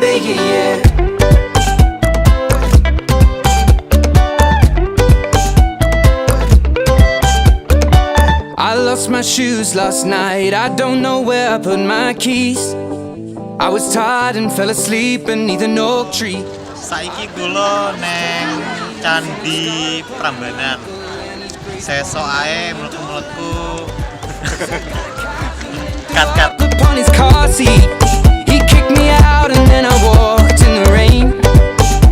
baby, yeah. I lost my shoes last night, I don't know where I put my keys. I was tired and fell asleep beneath an oak tree. Saiki kula neng Candi Prambanan. Sesok ae mlebu-mlebu. Kat. Upon his car seat, he kicked me out and then I walked in the rain.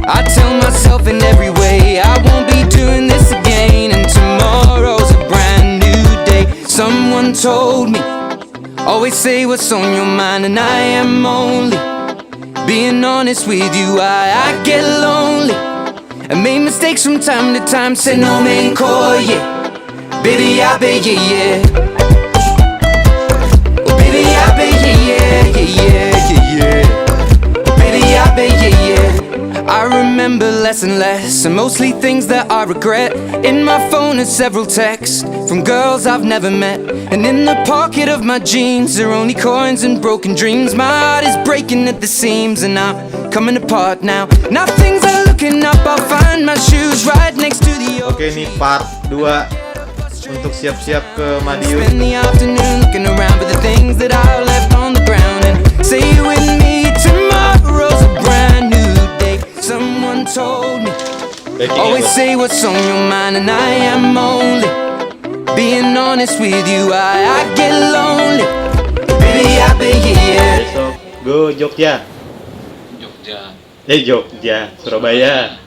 I tell myself in every way I won't be doing this again, and tomorrow's a brand new day. Someone told me, always say what's on your mind, and I am only being honest with you. I get lonely and make mistakes from time to time. Say no man call, yeah. Baby, I bet you, yeah. Oh, baby, I bet you, yeah. Baby, I bet you, yeah. I remember less and less, and mostly things that I regret. In my phone are several texts from girls I've never met, and in the pocket of my jeans are only coins and broken dreams. My heart is breaking at the seams, and I'm coming apart now. Now things are looking up, I'll find my shoes right next to the ocean. Oke, ini part 2 untuk siap-siap ke Madiun. Spend the afternoon looking around for the things that I left on the ground, and say with me, tomorrow's a brand new day. Someone told me, always say what's on your mind, and I am only being honest with you. I get lonely, baby, I bet you, yeah. Besok go Jogja. Jogja. Jogja, Surabaya.